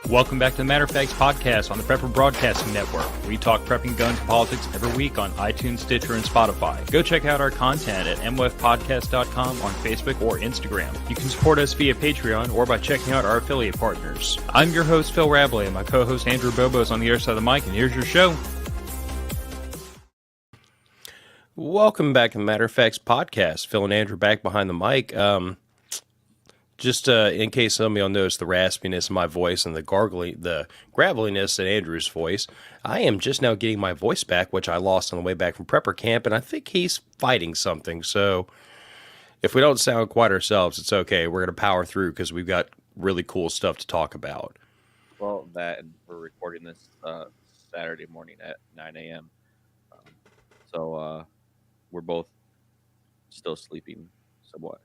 Welcome back to the Matter of Facts podcast on the Prepper Broadcasting Network. We talk prepping, guns, and politics every week on iTunes, Stitcher, and Spotify. Go check out our content at mwfpodcast.com on Facebook or Instagram. You can support us via Patreon or by checking out our affiliate partners. I'm your host, Phil Rabley, and my co-host, Andrew Bobo, is on the other side of the mic, and here's your show. Welcome back to the Matter of Facts podcast. Phil and Andrew back behind the mic. Just in case some of y'all notice the raspiness of my voice and the graveliness in Andrew's voice, I am just now getting my voice back, which I lost on the way back from prepper camp, and I think he's fighting something. So if we don't sound quite ourselves, it's okay. We're going to power through because we've got really cool stuff to talk about. Well, and we're recording this Saturday morning at 9 a.m. So we're both still sleeping somewhat.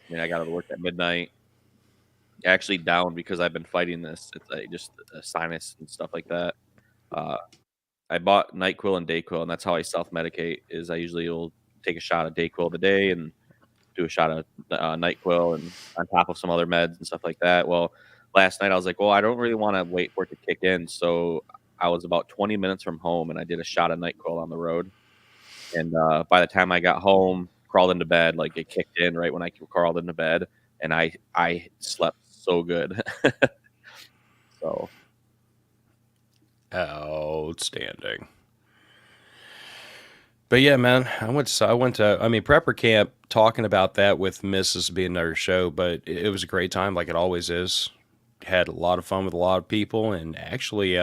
I mean, I got to work at midnight. Actually down because I've been fighting this. It's just a sinus and stuff like that. I bought NyQuil and DayQuil, and that's how I self-medicate. Is I usually will take a shot of DayQuil today and do a shot of NyQuil and on top of some other meds and stuff like that. Well, last night I was like, well, I don't really want to wait for it to kick in. So I was about 20 minutes from home, and I did a shot of NyQuil on the road. And by the time I got home, crawled into bed, like it kicked in right when I crawled into bed, and I slept so good. So outstanding. But yeah, man, I went to prepper camp, talking about that with Mrs. being another show, but it was a great time, like it always is. Had a lot of fun with a lot of people, and actually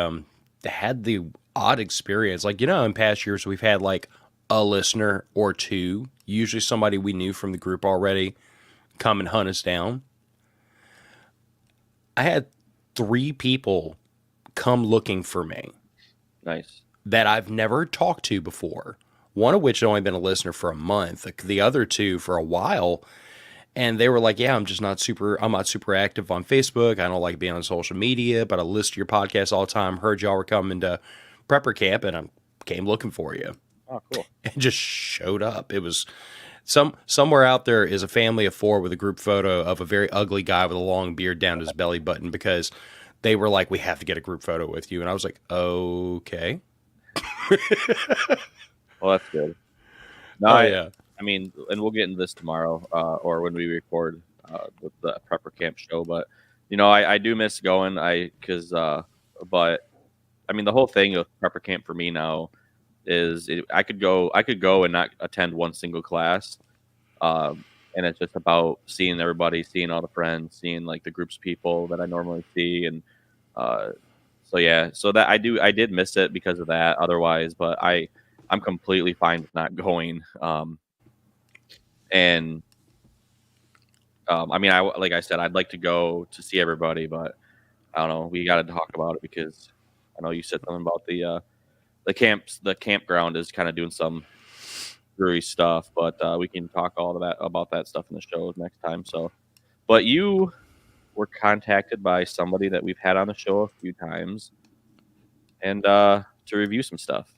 had the odd experience. Like, in past years we've had like a listener or two, usually somebody we knew from the group already, come and hunt us down. I had 3 people come looking for me. Nice. That I've never talked to before. One of which had only been a listener for a month. The other 2 for a while. And they were like, yeah, I'm not super active on Facebook. I don't like being on social media, but I listen to your podcast all the time. Heard y'all were coming to prepper camp, and I came looking for you. Oh, cool. And just showed up. It was somewhere out there is a family of 4 with a group photo of a very ugly guy with a long beard down to his belly button, because they were like, we have to get a group photo with you. And I was like, okay. Well, that's good. No, oh, yeah. I mean, and we'll get into this tomorrow or when we record with the prepper camp show. But, I do miss going. But I mean, the whole thing of prepper camp for me now is I could go and not attend one single class. And it's just about seeing everybody, seeing all the friends, seeing like the groups of people that I normally see. And so that I did miss it because of that otherwise, but I'm completely fine with not going. I mean, like I said, I'd like to go to see everybody, but I don't know. We got to talk about it because I know you said something about the campground is kind of doing some screwy stuff, but we can talk about that stuff in the show next time. So, but you were contacted by somebody that we've had on the show a few times, and to review some stuff.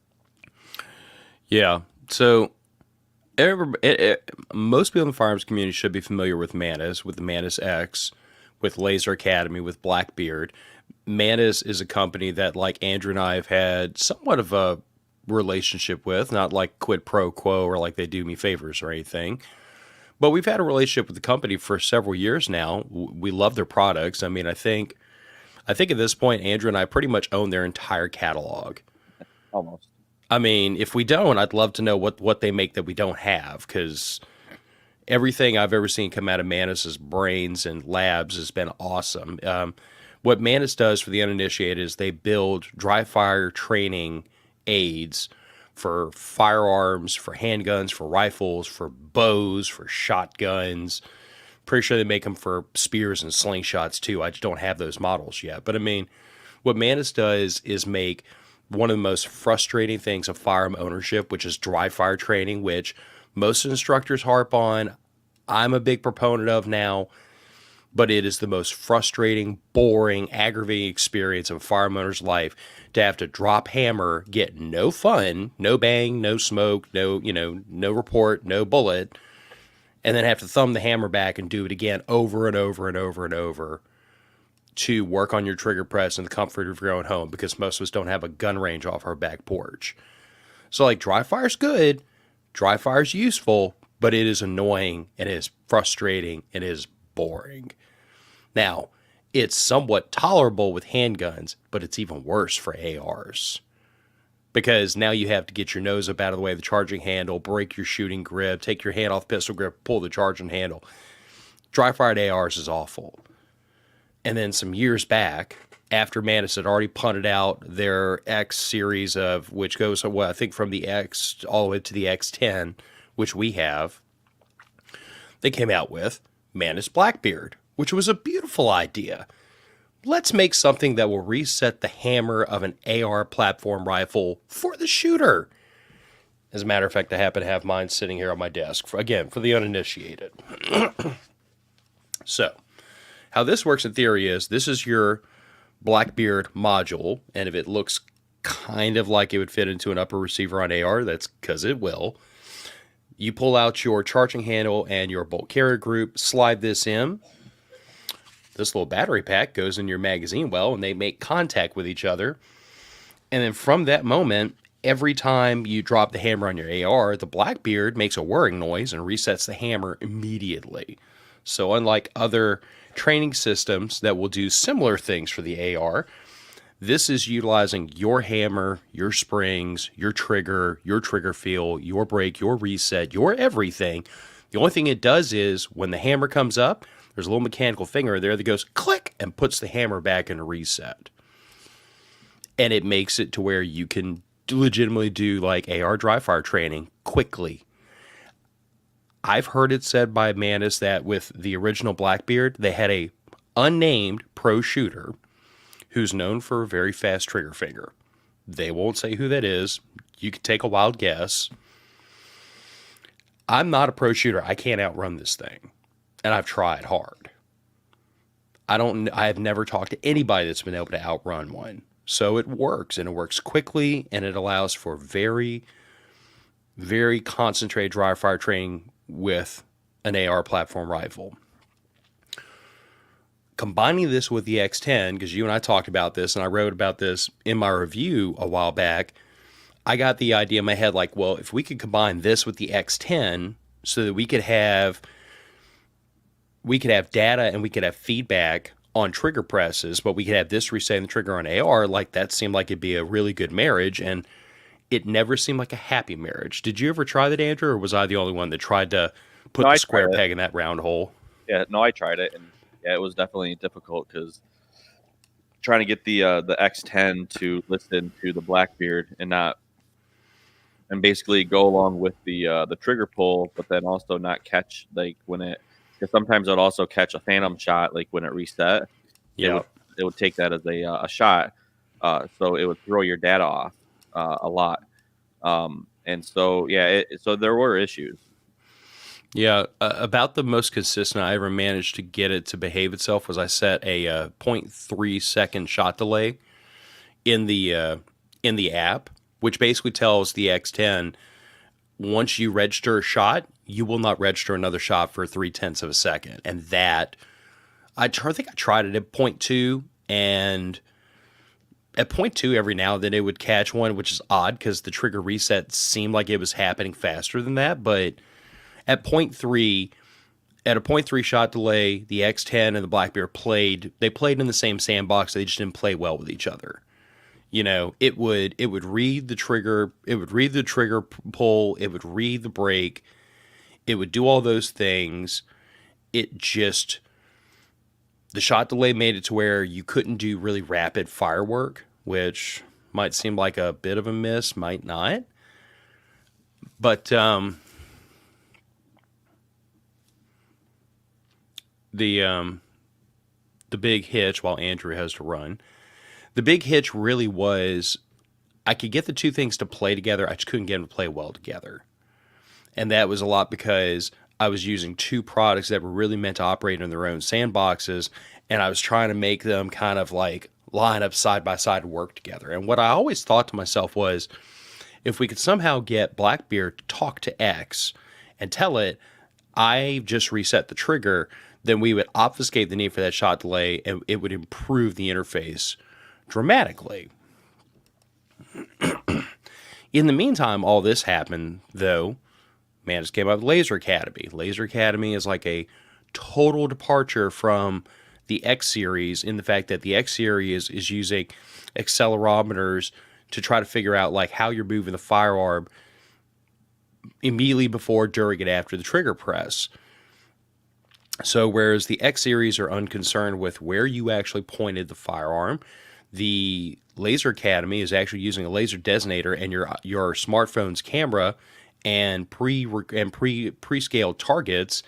Yeah. So most people in the firearms community should be familiar with Mantis, with the Mantis X, with Laser Academy, with Blackbeard. Mantis is a company that, like Andrew and I have had somewhat of a relationship with, not like quid pro quo or like they do me favors or anything, but we've had a relationship with the company for several years now. We love their products. I mean, I think at this point, Andrew and I pretty much own their entire catalog. Almost. I mean, if we don't, I'd love to know what they make that we don't have, because everything I've ever seen come out of Mantis's brains and labs has been awesome. What Mantis does for the uninitiated is they build dry fire training aids for firearms, for handguns, for rifles, for bows, for shotguns. Pretty sure they make them for spears and slingshots too. I just don't have those models yet. But I mean, what Mantis does is make one of the most frustrating things of firearm ownership, which is dry fire training, which most instructors harp on. I'm a big proponent of now. But it is the most frustrating, boring, aggravating experience of a firearm owner's life to have to drop hammer, get no fun, no bang, no smoke, no report, no bullet, and then have to thumb the hammer back and do it again over and over and over and over to work on your trigger press in the comfort of your own home, because most of us don't have a gun range off our back porch. So like dry fire's good, dry fire's useful, but it is annoying, and it is frustrating, and it is boring. Now, it's somewhat tolerable with handguns, but it's even worse for ARs. Because now you have to get your nose up out of the way of the charging handle, break your shooting grip, take your hand off the pistol grip, pull the charging handle. Dry-fired ARs is awful. And then some years back, after Mantis had already punted out their X series of, which goes, well, I think from the X all the way to the X10, which we have, they came out with Mantis Blackbeard, which was a beautiful idea. Let's make something that will reset the hammer of an AR platform rifle for the shooter. As a matter of fact, I happen to have mine sitting here on my desk, for the uninitiated. So, how this works in theory is, this is your Blackbeard module, and if it looks kind of like it would fit into an upper receiver on AR, that's because it will. You pull out your charging handle and your bolt carrier group, slide this in. This little battery pack goes in your magazine well, and they make contact with each other. And then from that moment, every time you drop the hammer on your AR, the Blackbeard makes a whirring noise and resets the hammer immediately. So unlike other training systems that will do similar things for the AR, this is utilizing your hammer, your springs, your trigger feel, your brake, your reset, your everything. The only thing it does is when the hammer comes up, there's a little mechanical finger there that goes click and puts the hammer back in a reset. And it makes it to where you can legitimately do like AR dry fire training quickly. I've heard it said by Mantis that with the original Blackbeard, they had a unnamed pro shooter who's known for a very fast trigger finger. They won't say who that is. You can take a wild guess. I'm not a pro shooter. I can't outrun this thing. And I've tried hard. I have never talked to anybody that's been able to outrun one. So it works, and it works quickly, and it allows for very, very concentrated dry fire training with an AR platform rifle. Combining this with the X10, because you and I talked about this, and I wrote about this in my review a while back, I got the idea in my head, like, well, if we could combine this with the X10 so that we could have data and we could have feedback on trigger presses, but we could have this resetting the trigger on AR, like that seemed like it'd be a really good marriage, and it never seemed like a happy marriage. Did you ever try that, Andrew, or was I the only one that tried to put the square peg in that round hole? Yeah, no, I tried it, and yeah, it was definitely difficult because trying to get the X10 to listen to the Blackbeard and basically go along with the trigger pull, but then also not catch like when it, because sometimes it'll also catch a phantom shot like when it reset. Yeah, it would take that as a shot, so it would throw your data off a lot, and so yeah, so there were issues. Yeah, about the most consistent I ever managed to get it to behave itself was I set a 0.3 second shot delay in the app, which basically tells the X10 once you register a shot, you will not register another shot for 0.3 of a second. And that I think I tried it at 0.2, and at 0.2 every now and then it would catch one, which is odd because the trigger reset seemed like it was happening faster than that, but at 0.3, at a 0.3 shot delay, the X10 and the Blackbeard played in the same sandbox. They just didn't play well with each other. You know, it would read the trigger, pull, it would read the brake, it would do all those things. It just, the shot delay made it to where you couldn't do really rapid firework, which might seem like a bit of a miss, might not. But the big hitch, while Andrew has to run, the big hitch really was I could get the two things to play together. I just couldn't get them to play well together. And that was a lot because I was using two products that were really meant to operate in their own sandboxes, and I was trying to make them kind of like line up side by side and work together. And what I always thought to myself was, if we could somehow get Blackbeard to talk to X and tell it, I just reset the trigger, then we would obfuscate the need for that shot delay, and it would improve the interface dramatically. In the meantime, all this happened, though. Mantis came out with Laser Academy. Laser Academy is like a total departure from the X series in the fact that the X series is using accelerometers to try to figure out like how you're moving the firearm immediately before, during, and after the trigger press. So whereas the X series are unconcerned with where you actually pointed the firearm, the Laser Academy is actually using a laser designator and your smartphone's camera and pre-scaled targets,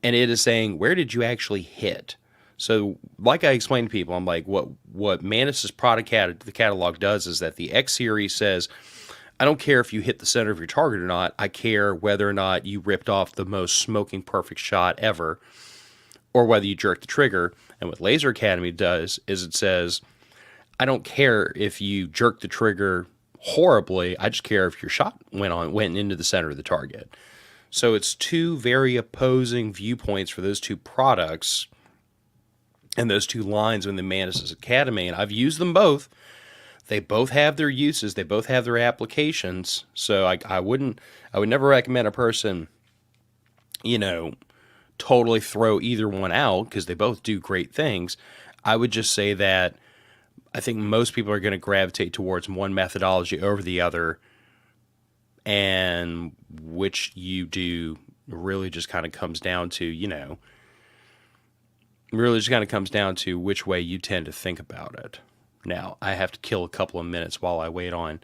and it is saying, where did you actually hit? So like I explained to people, I'm like, what Mantis's product the catalog does is that the X series says, I don't care if you hit the center of your target or not. I care whether or not you ripped off the most smoking perfect shot ever, or whether you jerked the trigger. And what Laser Academy does is it says, I don't care if you jerked the trigger horribly. I just care if your shot went into the center of the target. So it's two very opposing viewpoints for those two products and those two lines in the Mantis Academy. And I've used them both. They both have their uses. They both have their applications. So I would never recommend a person, totally throw either one out because they both do great things. I would just say that I think most people are going to gravitate towards one methodology over the other, and which you do really just kind of comes down to, which way you tend to think about it. Now, I have to kill a couple of minutes while I wait on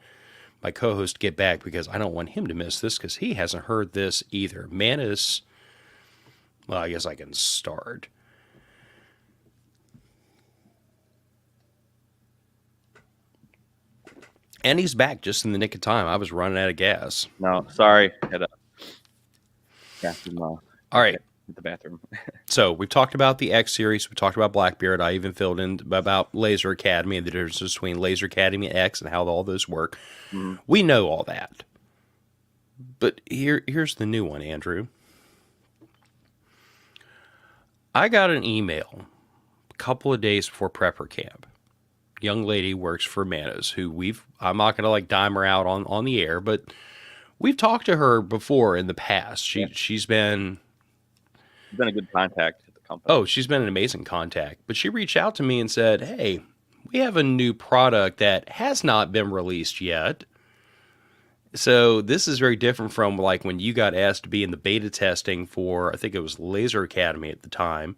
my co-host to get back because I don't want him to miss this because he hasn't heard this either. Mantis, well, I guess I can start. And he's back just in the nick of time. I was running out of gas. No, sorry. Had a bathroom. All right. The bathroom. So we've talked about the X series. We talked about Blackbeard. I even filled in about Laser Academy and the difference between Laser Academy and X and how all those work. Mm-hmm. We know all that. But here's the new one, Andrew. I got an email a couple of days before Prepper Camp. Young lady works for Mantis, who I'm not going to dime her out on the air, but we've talked to her before in the past. She's been a good contact at the company. Oh, she's been an amazing contact. But she reached out to me and said, hey, we have a new product that has not been released yet. So this is very different from when you got asked to be in the beta testing for, I think it was Laser Academy at the time,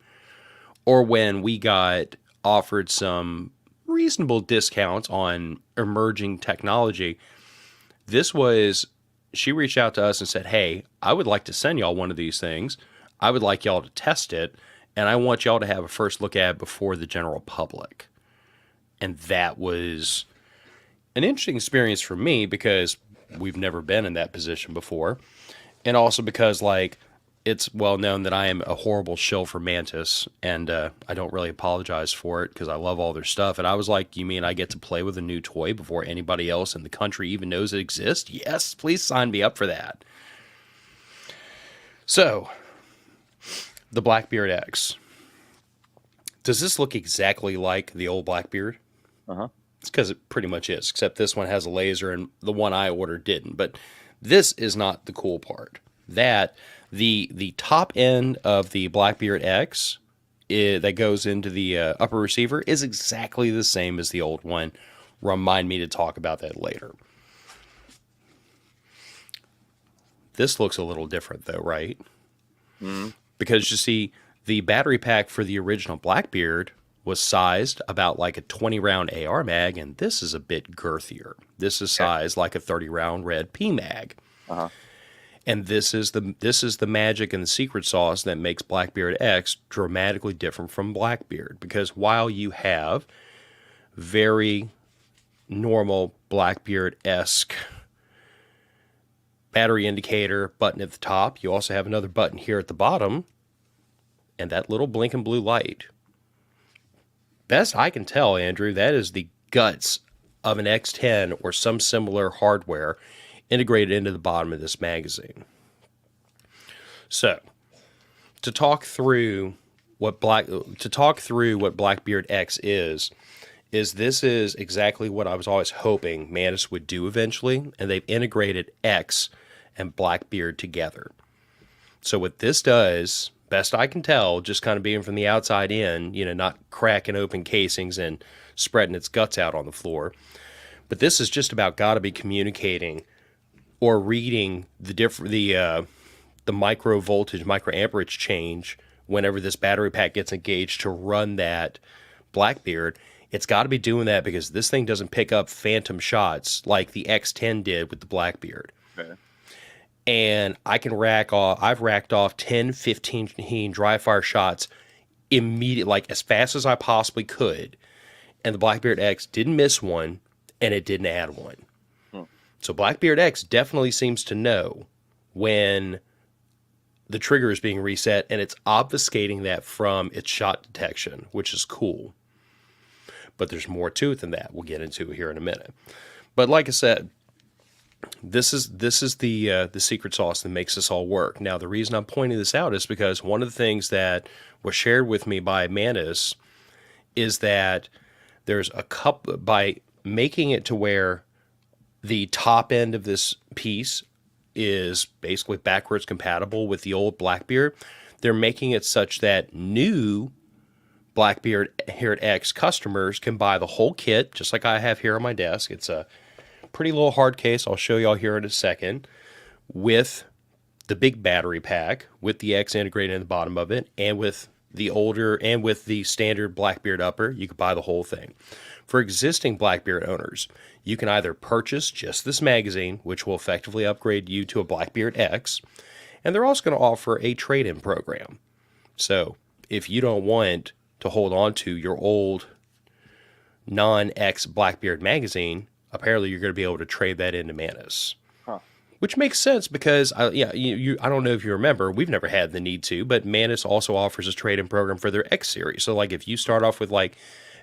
or when we got offered some reasonable discounts on emerging technology. She reached out to us and said, hey, I would like to send y'all one of these things. I would like y'all to test it, and I want y'all to have a first look at it before the general public. And that was an interesting experience for me because we've never been in that position before. And also because, it's well known that I am a horrible shill for Mantis, and I don't really apologize for it because I love all their stuff. And I was like, you mean I get to play with a new toy before anybody else in the country even knows it exists? Yes, please sign me up for that. So, the Blackbeard X. Does this look exactly like the old Blackbeard? Uh-huh. It's because it pretty much is, except this one has a laser and the one I ordered didn't. But this is not the cool part. The top end of the Blackbeard X that goes into the upper receiver is exactly the same as the old one. Remind me to talk about that later. This looks a little different though, right? Mm-hmm. Because you see, the battery pack for the original Blackbeard was sized about like a 20-round AR mag, and this is a bit girthier. This is sized like a 30-round red P mag. Uh-huh. And this is the magic and the secret sauce that makes Blackbeard X dramatically different from Blackbeard. Because while you have very normal Blackbeard-esque battery indicator button at the top, you also have another button here at the bottom, and that little blinking blue light. Best I can tell, Andrew, that is the guts of an X10 or some similar hardware integrated into the bottom of this magazine. So, to talk through to talk through what Blackbeard X is this is exactly what I was always hoping Mantis would do eventually, and they've integrated X and Blackbeard together. So what this does, best I can tell, just kind of being from the outside in, not cracking open casings and spreading its guts out on the floor, but this is just about got to be communicating or reading the micro voltage, micro amperage change whenever this battery pack gets engaged to run that Blackbeard. It's got to be doing that because this thing doesn't pick up phantom shots like the X10 did with the Blackbeard. Okay. And I've racked off 10, 15 dry fire shots immediately, like as fast as I possibly could. And the Blackbeard X didn't miss one, and it didn't add one. So Blackbeard X definitely seems to know when the trigger is being reset, and it's obfuscating that from its shot detection, which is cool. But there's more to it than that. We'll get into here in a minute. But like I said, this is the secret sauce that makes this all work. Now, the reason I'm pointing this out is because one of the things that was shared with me by Mantis is that there's a couple, by making it to where the top end of this piece is basically backwards compatible with the old Blackbeard, they're making it such that new Blackbeard X customers can buy the whole kit, just like I have here on my desk. It's a pretty little hard case. I'll show y'all here in a second, with the big battery pack, with the X integrated in the bottom of it, and with the older and with the standard Blackbeard upper. You can buy the whole thing. For existing Blackbeard owners, you can either purchase just this magazine, which will effectively upgrade you to a Blackbeard X, and they're also going to offer a trade-in program. So if you don't want to hold on to your old non-X Blackbeard magazine, apparently you're going to be able to trade that into Mantis. Which makes sense because, I don't know if you remember, we've never had the need to, but Mantis also offers a trade-in program for their X series. So like if you start off with like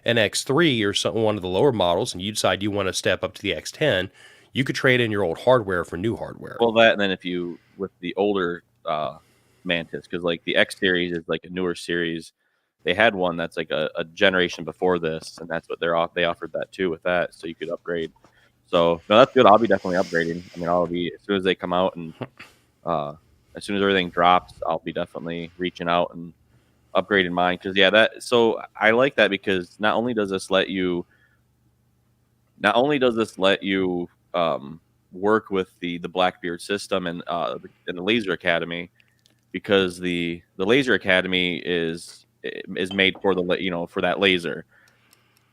an X3 or something, one of the lower models, and you decide you want to step up to the X10, you could trade in your old hardware for new hardware. Well, that, and then if you, with the older Mantis, because like the X series is like a newer series, they had one that's like a generation before this, and that's what they offered that too with that, so you could upgrade. So no, that's good. I'll be definitely upgrading. I mean, I'll be, as soon as they come out and as soon as everything drops, I'll be definitely reaching out and upgrading mine. Because so I like that because not only does this let you work with the Blackbeard system and the Laser Academy, because the Laser Academy is made for for that laser.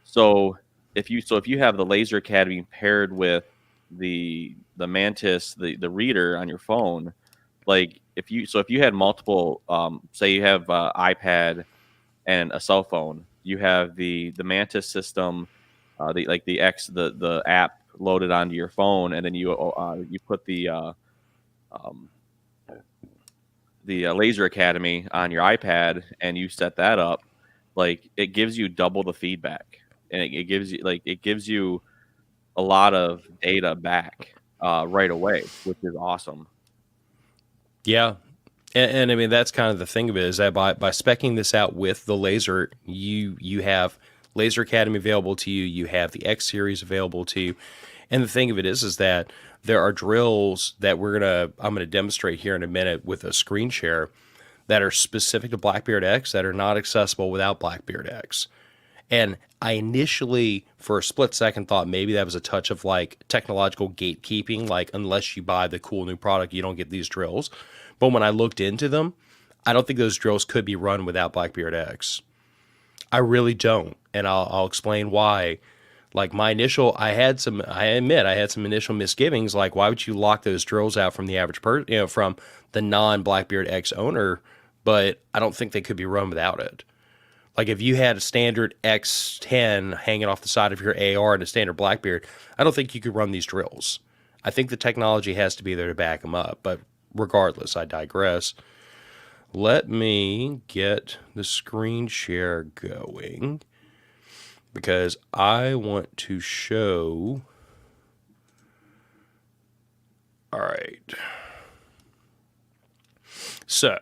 So if you have the Laser Academy paired with the Mantis, the reader on your phone, like if you had multiple, say you have iPad and a cell phone, you have the Mantis system, the X, the app loaded onto your phone, and then you put the Laser Academy on your iPad, and you set that up, like it gives you double the feedback. And it gives you a lot of data back right away, which is awesome. Yeah, and I mean that's kind of the thing of it, is that by speccing this out with the laser, you have Laser Academy available to you. You have the X series available to you, and the thing of it is that there are drills that I'm gonna demonstrate here in a minute with a screen share that are specific to Blackbeard X that are not accessible without Blackbeard X. And I initially, for a split second, thought maybe that was a touch of like technological gatekeeping, like unless you buy the cool new product, you don't get these drills. But when I looked into them, I don't think those drills could be run without Blackbeard X. I really don't, and I'll explain why. Like I admit I had some initial misgivings, like why would you lock those drills out from the average person, from the non-Blackbeard X owner? But I don't think they could be run without it. Like if you had a standard X10 hanging off the side of your AR and a standard Blackbeard, I don't think you could run these drills. I think the technology has to be there to back them up. But regardless, I digress. Let me get the screen share going because I want to show. All right. So,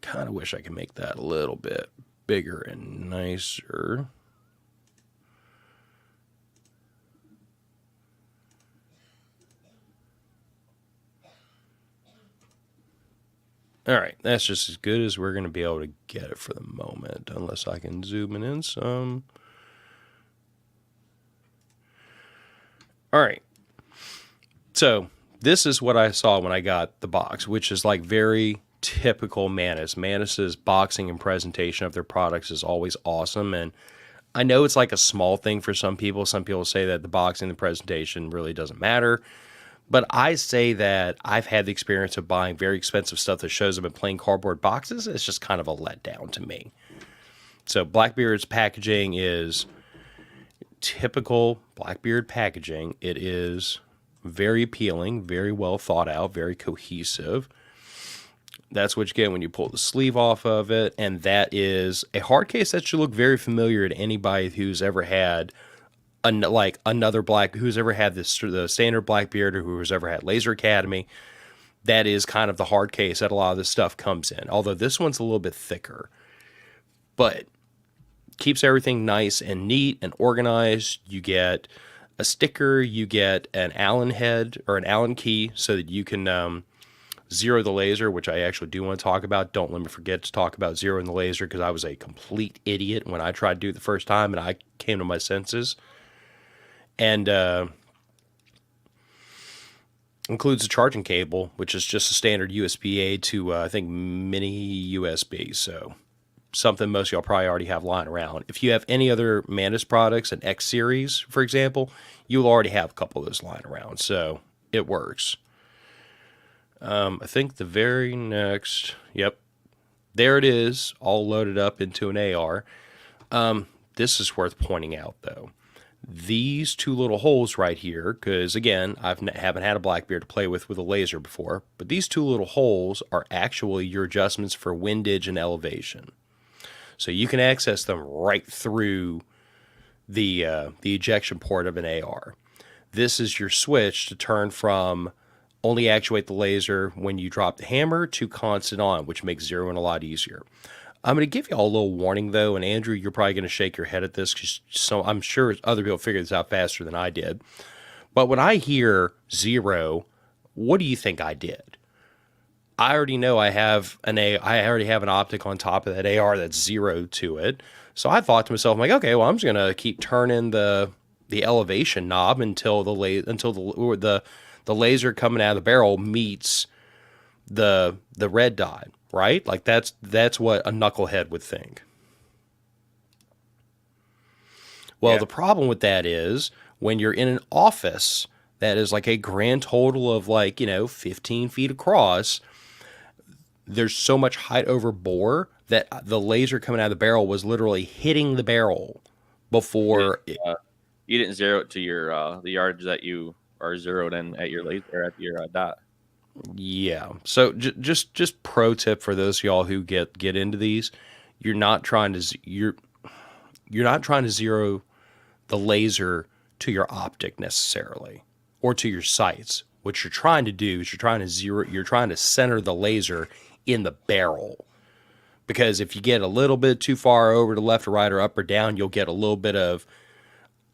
Kind of wish I could make that a little bit bigger and nicer. All right, that's just as good as we're going to be able to get it for the moment, unless I can zoom it in some. All right, so this is what I saw when I got the box, which is like very typical Mantis. Mantis's boxing and presentation of their products is always awesome, and I know it's like a small thing for some people. Some people say that the boxing and the presentation really doesn't matter. But I say that I've had the experience of buying very expensive stuff that shows up in plain cardboard boxes. It's just kind of a letdown to me. So Blackbeard's packaging is typical Blackbeard packaging. It is very appealing, very well thought out, very cohesive. That's what you get when you pull the sleeve off of it. And that is a hard case that should look very familiar to anybody who's ever had who's ever had the standard Blackbeard, or who's ever had Laser Academy. That is kind of the hard case that a lot of this stuff comes in. Although this one's a little bit thicker, but keeps everything nice and neat and organized. You get a sticker, you get an Allen head or an Allen key so that you can zero the laser, which I actually do want to talk about. Don't let me forget to talk about zeroing the laser, because I was a complete idiot when I tried to do it the first time and I came to my senses. And includes a charging cable, which is just a standard USB-A to, I think, mini USB. So something most of y'all probably already have lying around. If you have any other Mantis products, an X series, for example, you'll already have a couple of those lying around. So it works. I think the very next, yep, there it is, all loaded up into an AR. This is worth pointing out, though. These two little holes right here, because again, I haven't had a Blackbeard to play with a laser before, but these two little holes are actually your adjustments for windage and elevation. So you can access them right through the ejection port of an AR. This is your switch to turn from only actuate the laser when you drop the hammer to constant on, which makes zeroing a lot easier. I'm going to give you all a little warning, though, and Andrew, you're probably going to shake your head at this, because so I'm sure other people figured this out faster than I did. But when I hear zero, what do you think I did? I already know I already have an optic on top of that AR that's zeroed to it. So I thought to myself, I'm like, okay, well, I'm just going to keep turning the elevation knob until the laser coming out of the barrel meets the red dot. Right? Like that's what a knucklehead would think. Well, The problem with that is when you're in an office that is like a grand total of 15 feet across, there's so much height over bore that the laser coming out of the barrel was literally hitting the barrel before you didn't zero it to your the yards that you are zeroed in at your laser or at your dot. Yeah. So just pro tip for those of y'all who get into these, you're not trying to zero the laser to your optic necessarily, or to your sights. What you're trying to do is you're trying to center the laser in the barrel. Because if you get a little bit too far over to left or right or up or down, you'll get a little bit of,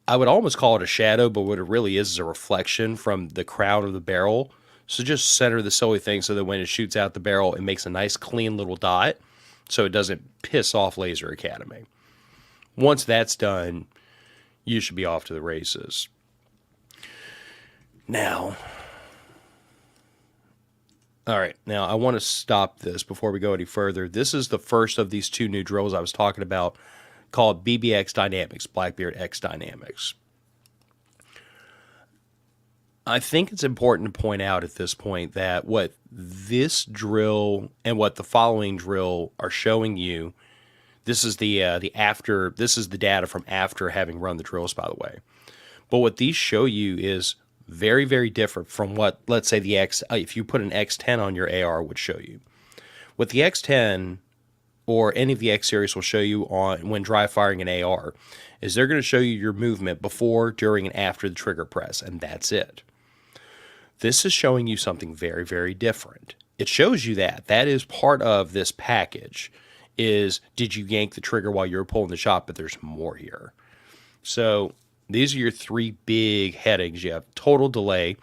I would almost call it a shadow, but what it really is a reflection from the crown of the barrel. So just center the silly thing so that when it shoots out the barrel, it makes a nice clean little dot so it doesn't piss off Laser Academy. Once that's done, you should be off to the races. Now, all right, now I want to stop this before we go any further. This is the first of these two new drills I was talking about, called BBX Dynamics, Blackbeard X Dynamics. I think it's important to point out at this point that what this drill and what the following drill are showing you, this is the data from after having run the drills, by the way. But what these show you is very, very different from what, let's say, the X, if you put an X10 on your AR, would show you. What the X10 or any of the X series will show you on when dry firing an AR is they're going to show you your movement before, during, and after the trigger press, and that's it. This is showing you something very, very different. it shows you that. That is part of this package. Is did you yank the trigger while you were pulling the shot? But there's more here. So these are your three big headings. You have total delay,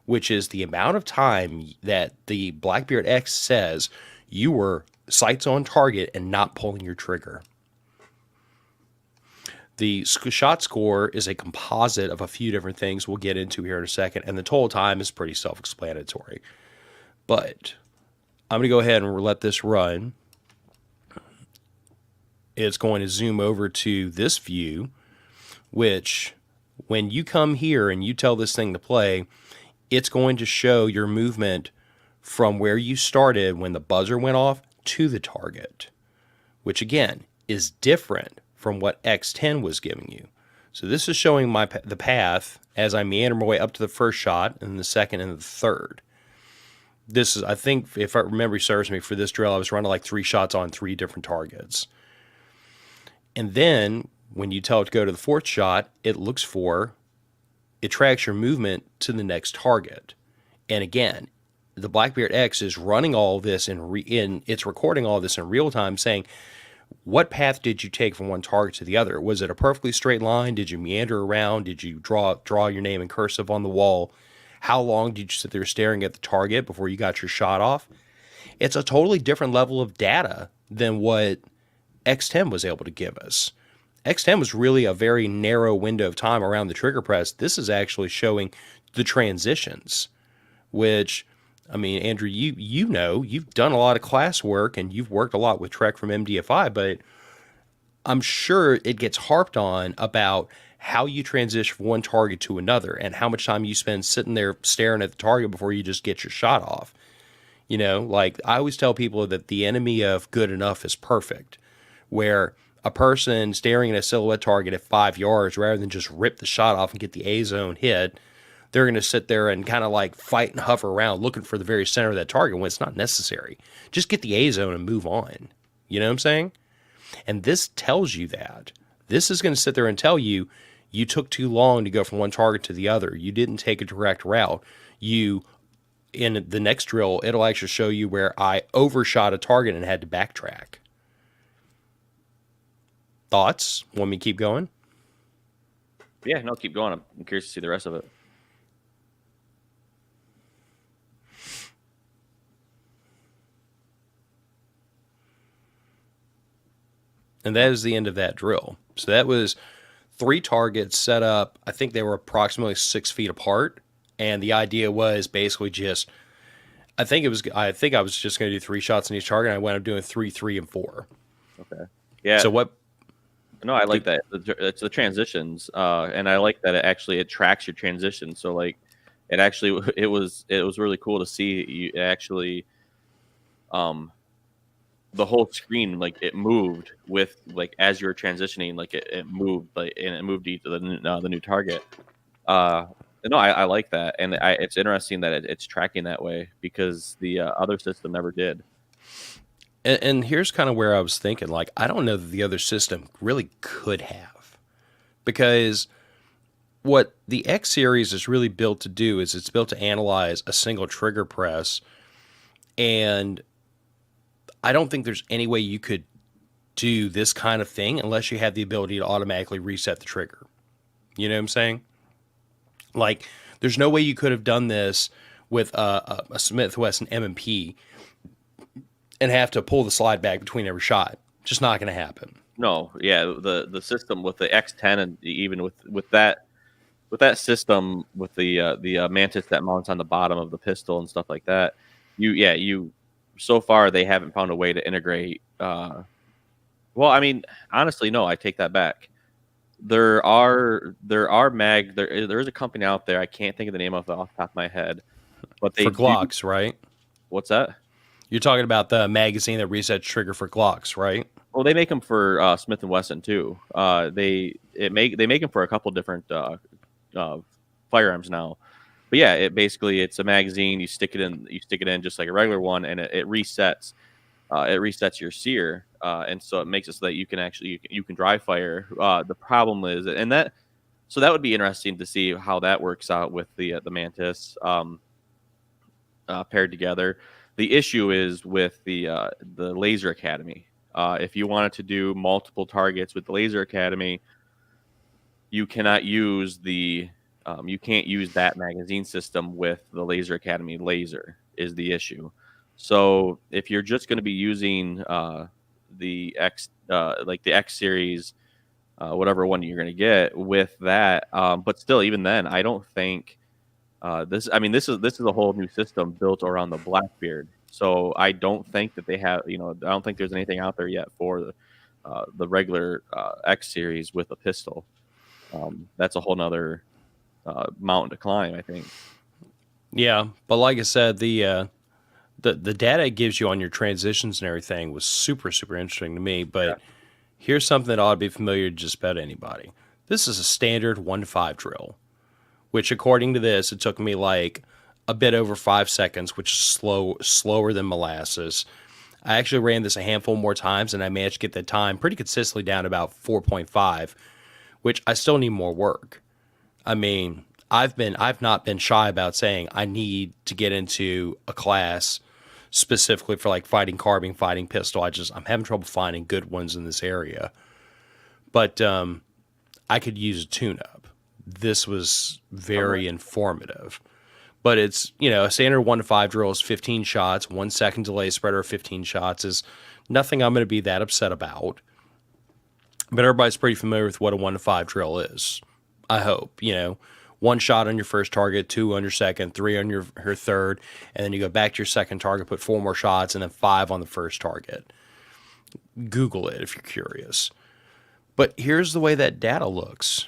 which is the amount of time that the Blackbeard X says you were sights on target and not pulling your trigger. The shot score is a composite of a few different things we'll get into here in a second, and the total time is pretty self-explanatory. But I'm going to go ahead and let this run. It's going to zoom over to this view, which when you come here and you tell this thing to play, it's going to show your movement from where you started when the buzzer went off to the target, which again is different from what X10 was giving you. So this is showing the path as I meander my way up to the first shot and the second and the third. This is, I think, if I remember serves me, for this drill, I was running like 3 shots on 3 different targets. And then when you tell it to go to the fourth shot, it tracks your movement to the next target. And again, the Blackbeard X is running all this it's recording all this in real time, saying, what path did you take from one target to the other? Was it a perfectly straight line? Did you meander around? Did you draw your name in cursive on the wall? How long did you sit there staring at the target before you got your shot off? It's a totally different level of data than what X10 was able to give us. X10 was really a very narrow window of time around the trigger press. This is actually showing the transitions, which, I mean, Andrew, you know, you've done a lot of class work and you've worked a lot with Trek from MDFI, but I'm sure it gets harped on about how you transition from one target to another and how much time you spend sitting there staring at the target before you just get your shot off. You know, like I always tell people that the enemy of good enough is perfect, where a person staring at a silhouette target at 5 yards, rather than just rip the shot off and get the A zone hit, they're going to sit there and kind of like fight and hover around looking for the very center of that target when it's not necessary. Just get the A zone and move on. You know what I'm saying? And this tells you that. This is going to sit there and tell you, you took too long to go from one target to the other. You didn't take a direct route. In the next drill, it'll actually show you where I overshot a target and had to backtrack. Thoughts? Want me to keep going? Yeah, no, keep going. I'm curious to see the rest of it. And that is the end of that drill. So that was 3 targets set up. I think they were approximately 6 feet apart. And the idea was basically just, I think I was just going to do 3 shots on each target. And I wound up doing 3, 3, and 4. Okay. Yeah. So what? No, I like that. It's the transitions, and I like that it tracks your transition. So like, it was really cool to see you actually, the whole screen, like it moved with, like, as you were transitioning, like it moved, like, and it moved you to the new target. No, I like that, and it's interesting that it's tracking that way, because the other system never did. And here's kind of where I was thinking, like, I don't know that the other system really could have, because what the X series is really built to do is it's built to analyze a single trigger press, and I don't think there's any way you could do this kind of thing unless you have the ability to automatically reset the trigger. You know what I'm saying? Like, there's no way you could have done this with a Smith & Wesson M&P and have to pull the slide back between every shot. Just not going to happen. No, yeah, the system with the X10, and even with that system with the Mantis that mounts on the bottom of the pistol and stuff like that, you so far they haven't found a way to integrate. Well, I mean, honestly, no, I take that back. There is a company out there, I can't think of the name of it off the top of my head, but they for Glocks, right? What's that? You're talking about the magazine that resets trigger for Glocks, right? Well, they make them for Smith & Wesson too. They make them for a couple different firearms now. But yeah, it's a magazine. You stick it in just like a regular one, and it resets. It resets your sear, and so it makes it so that you can actually you can dry fire. The problem is, and that would be interesting to see how that works out with the Mantis paired together. The issue is with the Laser Academy. If you wanted to do multiple targets with the Laser Academy, you cannot use you can't use that magazine system with the Laser Academy laser is the issue. So if you're just going to be using the X, like the X series, whatever one you're going to get with that, but still, even then, I don't think this. I mean, this is a whole new system built around the Blackbeard. So I don't think that they have, I don't think there's anything out there yet for the regular X series with a pistol. That's a whole nother mountain to climb, I think. Yeah, but like I said, the data it gives you on your transitions and everything was super, super interesting to me. But here's something that ought to be familiar to just about anybody. This is a standard 1-5 drill, which according to this, it took me like a bit over 5 seconds, which is slower than molasses. I actually ran this a handful more times, and I managed to get the time pretty consistently down to about 4.5, which I still need more work. I mean, I've not been shy about saying I need to get into a class specifically for like fighting carbine, fighting pistol. I'm having trouble finding good ones in this area. But I could use a tune-up. This was very informative. But it's, a standard 1-5 drill is 15 shots, 1 second delay spreader of 15 shots is nothing I'm going to be that upset about. But everybody's pretty familiar with what a 1-5 drill is. I hope, 1 shot on your first target, 2 on your second, 3 on your third, and then you go back to your second target, put 4 more shots, and then 5 on the first target. Google it if you're curious. But here's the way that data looks.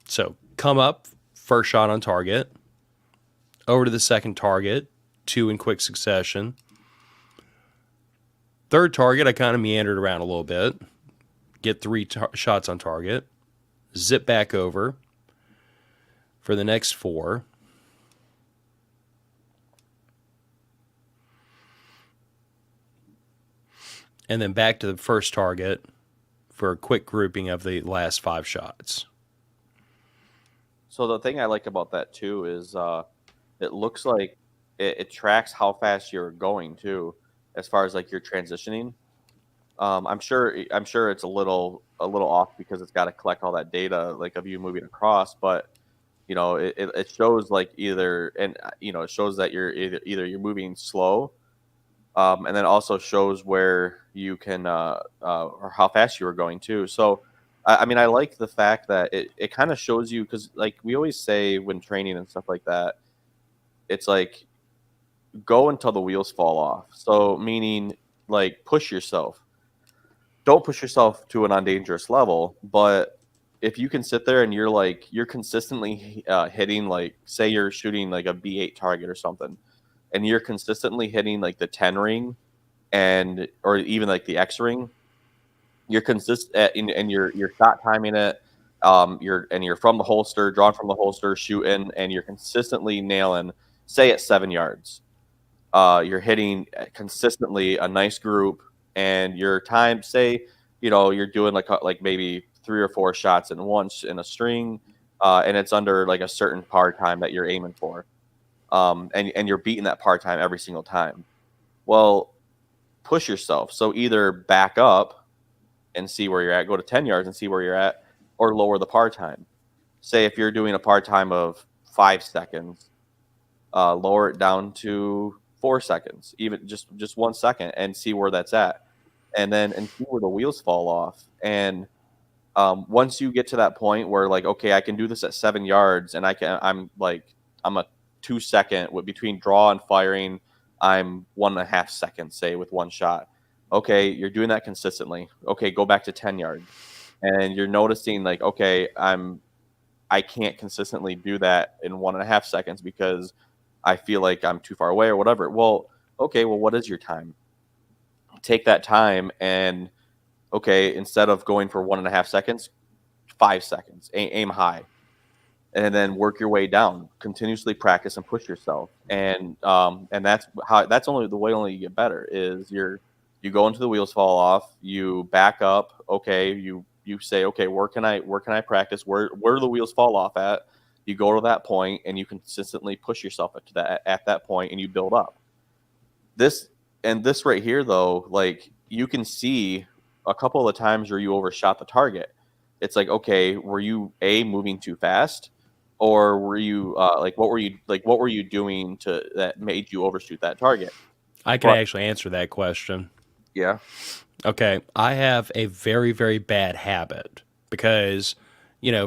So come up, first shot on target, over to the second target, 2 in quick succession. Third target, I kind of meandered around a little bit, get 3 shots on target, zip back over for the next 4. And then back to the first target for a quick grouping of the last 5 shots. So the thing I like about that too is it looks like it tracks how fast you're going too, as far as like your transitioning. I'm sure it's a little off because it's got to collect all that data like of you moving across, but it shows like it shows that you're either you're moving slow, and then also shows where you can or how fast you were going too. So I mean, I like the fact that it kind of shows you, because like we always say when training and stuff like that, it's like go until the wheels fall off. So meaning like push yourself. Don't push yourself to an undangerous level, but if you can sit there and you're consistently hitting, like say you're shooting like a B8 target or something, and you're consistently hitting like the 10 ring or even like the X ring, you're consistent and you're shot timing it, you're from the holster, drawn from the holster, shooting, and you're consistently nailing, say at 7 yards. You're hitting consistently a nice group, and your time, say, you're doing like maybe 3 or 4 shots in a string, and it's under like a certain par time that you're aiming for, and you're beating that par time every single time. Well, push yourself. So either back up and see where you're at, go to 10 yards and see where you're at, or lower the par time. Say if you're doing a par time of 5 seconds, lower it down to 4 seconds, even just 1 second, and see where that's at, and see where the wheels fall off. And once you get to that point where like, okay, I can do this at 7 yards, and I'm a 2 second between draw and firing, I'm 1.5 seconds, say, with 1 shot. Okay, you're doing that consistently. Okay, go back to 10 yards, and you're noticing like, okay, I can't consistently do that in 1.5 seconds because I feel like I'm too far away or whatever. Well, okay, what is your time? Take that time and, okay, instead of going for 1.5 seconds, 5 seconds, aim high, and then work your way down. Continuously practice and push yourself, and that's only the way you get better is you go into the wheels fall off, you back up, okay, you say, okay, where can I practice? Where do the wheels fall off at? You go to that point and you consistently push yourself at that point, and you build up. This right here, though, like, you can see a couple of the times where you overshot the target. It's like, okay, were you moving too fast, or were you what were you doing that made you overshoot that target? I can actually answer that question. Yeah. Okay, I have a very, very bad habit because,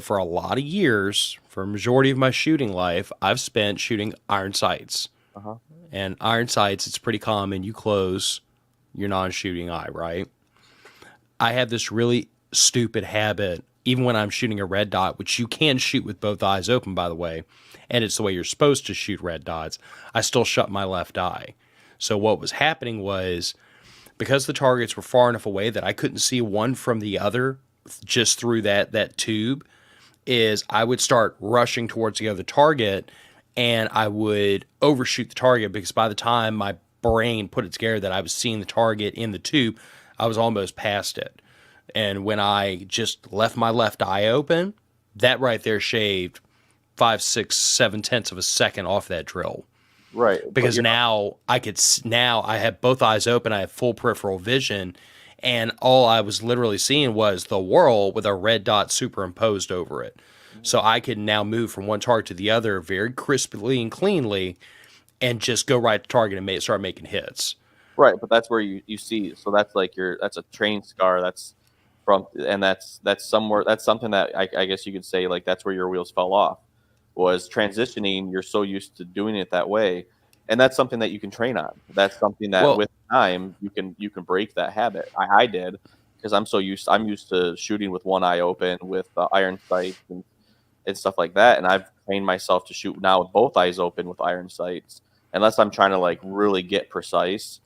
for a lot of years, for a majority of my shooting life, I've spent shooting iron sights. Uh-huh. And iron sights, it's pretty common. You close your non-shooting eye, right? I have this really stupid habit, even when I'm shooting a red dot, which you can shoot with both eyes open, by the way, and it's the way you're supposed to shoot red dots, I still shut my left eye. So what was happening was, because the targets were far enough away that I couldn't see one from the other just through that tube, is I would start rushing towards the other target, and I would overshoot the target because by the time my brain put it together that I was seeing the target in the tube, I was almost past it. And when I just left my left eye open, that right there shaved 5, 6, 7/10 of a second off that drill. Right. Because now I have both eyes open, I have full peripheral vision, and all I was literally seeing was the world with a red dot superimposed over it. So I can now move from one target to the other very crisply and cleanly and just go right to target and start making hits. Right, but that's where you see. So that's like that's a training scar. That's something that I guess you could say, like, that's where your wheels fell off, was transitioning. You're so used to doing it that way, and that's something that you can train on. That's something that with time you can break that habit. I did, because I'm used to shooting with one eye open with iron sights and stuff like that, and I've trained myself to shoot now with both eyes open with iron sights, unless I'm trying to like really get precise.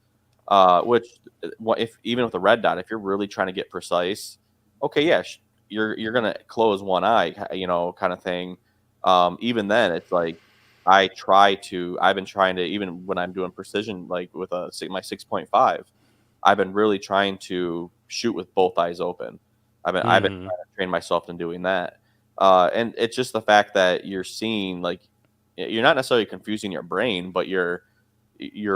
Which, if even with a red dot, if you're really trying to get precise, okay, yeah, you're gonna close one eye, kind of thing. Even then, it's like I've been trying to, even when I'm doing precision, like with my 6.5, I've been really trying to shoot with both eyes open. I've been trying to train myself in doing that. And it's just the fact that you're seeing, like, you're not necessarily confusing your brain, but your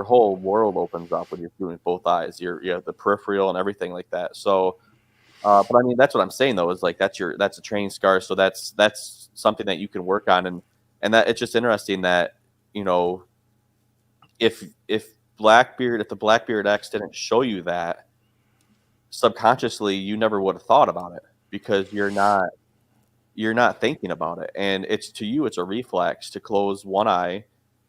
whole world opens up when you're doing both eyes. You have the peripheral and everything like that. So, but I mean, that's what I'm saying though, is like that's a training scar. So that's something that you can work on, and that it's just interesting that, if the Blackbeard X didn't show you that, subconsciously you never would have thought about it, because you're not thinking about it, and it's a reflex to close one eye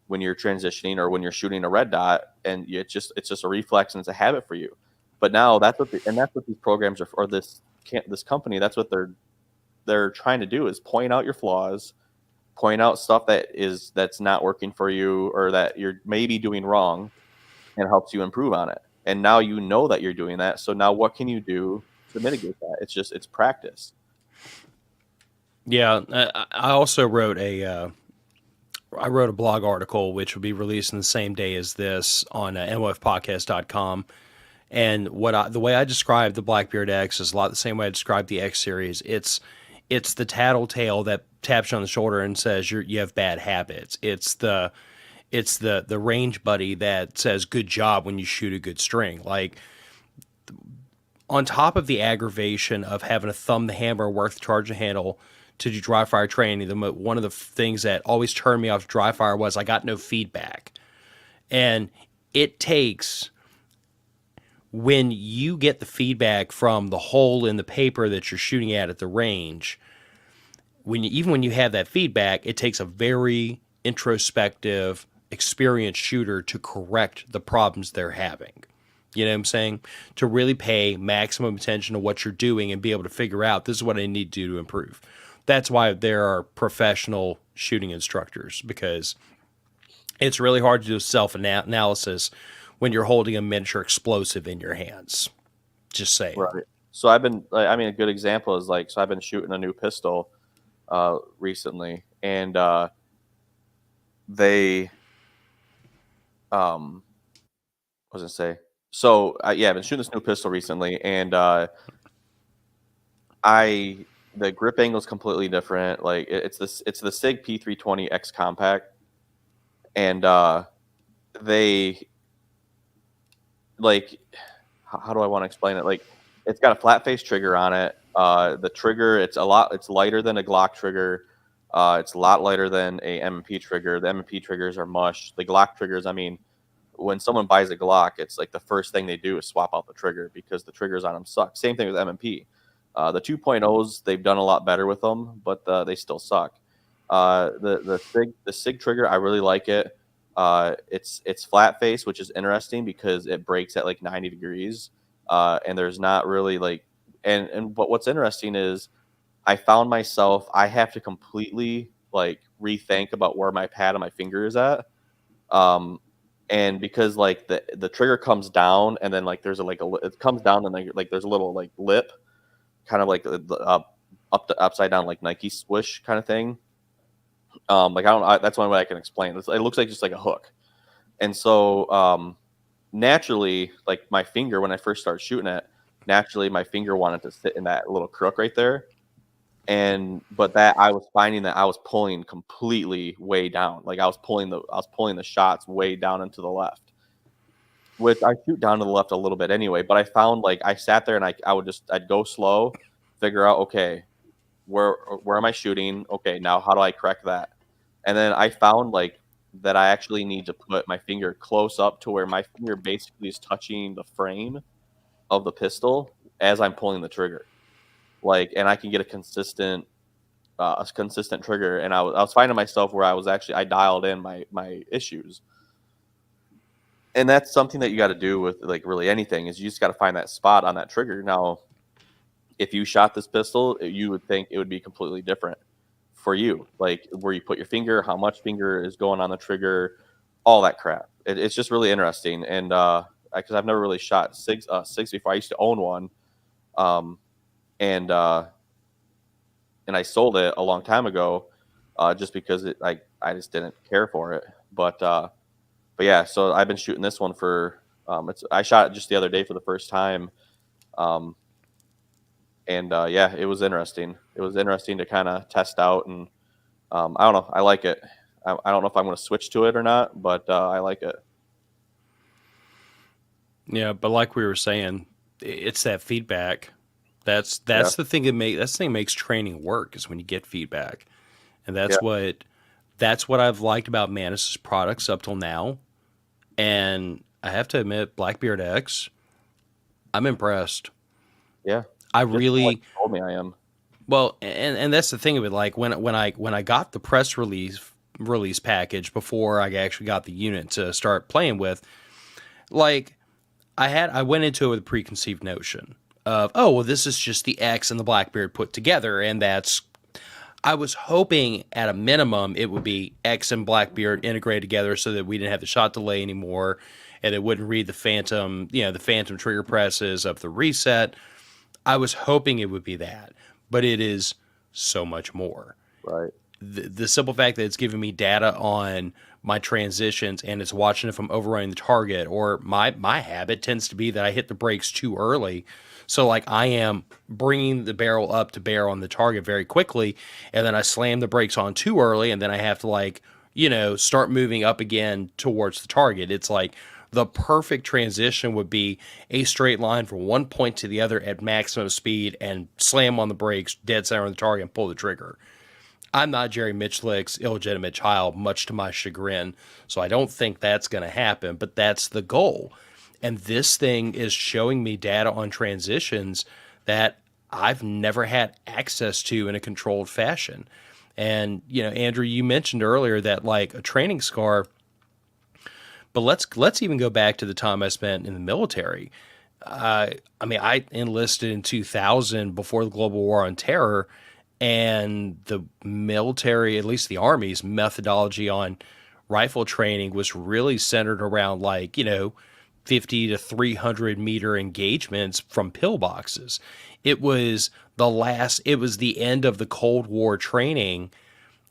when you're transitioning or when you're shooting a red dot, and it's just a reflex, and it's a habit for you. But now that's what these programs are, or this company, that's what they're trying to do, is point out your flaws, point out stuff that's not working for you, or that you're maybe doing wrong, and helps you improve on it. And now you know that you're doing that. So now what can you do to mitigate that? It's practice. Yeah, I also wrote a blog article which will be released in the same day as this on MOFpodcast.com. And the way I describe the Blackbeard X is a lot the same way I describe the X series. It's the tattletale that taps you on the shoulder and says you have bad habits. It's the range buddy that says good job when you shoot a good string. Like, on top of the aggravation of having to thumb the hammer, work the charging handle to do dry fire training, one of the things that always turned me off dry fire was I got no feedback. And it takes, when you get the feedback from the hole in the paper that you're shooting at the range, even when you have that feedback, it takes a very introspective, experienced shooter to correct the problems they're having. You know what I'm saying? To really pay maximum attention to what you're doing and be able to figure out, this is what I need to do to improve. That's why there are professional shooting instructors, because it's really hard to do self-analysis when you're holding a miniature explosive in your hands. Just saying. Right. So a good example is, like, so I've been shooting a new pistol recently, and they what was I say? So I've been shooting this new pistol recently, and the grip angle is completely different. Like it's the Sig P320 X Compact, and they like how do I want to explain it? Like it's got a flat face trigger on it. The trigger it's lighter than a Glock trigger. It's a lot lighter than a M&P trigger. The M&P triggers are mush. The Glock triggers, I mean, when someone buys a Glock, it's like the first thing they do is swap out the trigger because the triggers on them suck. Same thing with M&P. The 2.0s, they've done a lot better with them, but they still suck. The Sig trigger, I really like it. It's flat face, which is interesting because it breaks at like 90 degrees, and there's not really like but what's interesting is I found myself I have to completely like rethink about where my pad on my finger is at. And because like the trigger comes down and then like there's it comes down and like there's a little like lip, kind of like upside down like Nike swoosh kind of thing. Like that's one way I can explain it. It looks like just like a hook, and so naturally, like my finger when I first started shooting it, naturally my finger wanted to sit in that little crook right there. But that I was finding that I was pulling completely way down. Like I was pulling the shots way down and to the left, which I shoot down to the left a little bit anyway. But I found like I sat there and I'd go slow, figure out, okay, where am I shooting? Okay, now how do I correct that? And then I found like that I actually need to put my finger close up to where my finger basically is touching the frame of the pistol as I'm pulling the trigger. Like, and I can get a consistent trigger. And I was finding myself where I dialed in my issues. And that's something that you got to do with like really anything is you just got to find that spot on that trigger. Now, if you shot this pistol, you would think it would be completely different for you, like where you put your finger, how much finger is going on the trigger, all that crap. It's just really interesting. And because I've never really shot SIGs before. I used to own one. And I sold it a long time ago, just because I just didn't care for it. But yeah, so I've been shooting this one for I shot it just the other day for the first time, and yeah, it was interesting. It was interesting to kind of test out, and I don't know, I like it. I don't know if I'm going to switch to it or not, but I like it. Yeah, but like we were saying, it's that feedback. That's the thing that makes training work is when you get feedback, and that's what I've liked about Mantis' products up till now. And I have to admit, Blackbeard X, I'm impressed. Yeah, I just really like you told me I am. well, and that's the thing of it. Like when I got the press release package before I actually got the unit to start playing with, like I went into it with a preconceived notion of, oh, well, this is just the X and the Blackbeard put together, and I was hoping at a minimum it would be X and Blackbeard integrated together so that we didn't have the shot delay anymore, and it wouldn't read the phantom trigger presses of the reset. I was hoping it would be that, but it is so much more. Right. The simple fact that it's giving me data on my transitions and it's watching if I'm overrunning the target, or my habit tends to be that I hit the brakes too early. So like I am bringing the barrel up to bear on the target very quickly, and then I slam the brakes on too early, and then I have to start moving up again towards the target. It's like the perfect transition would be a straight line from one point to the other at maximum speed and slam on the brakes, dead center on the target, and pull the trigger. I'm not Jerry Mitchlick's illegitimate child, much to my chagrin, so I don't think that's going to happen, but that's the goal. And this thing is showing me data on transitions that I've never had access to in a controlled fashion. And, Andrew, you mentioned earlier that like a training scar, but let's even go back to the time I spent in the military. I enlisted in 2000 before the global war on terror, and the military, at least the Army's methodology on rifle training was really centered around 50 to 300 meter engagements from pillboxes. It was the end of the Cold War training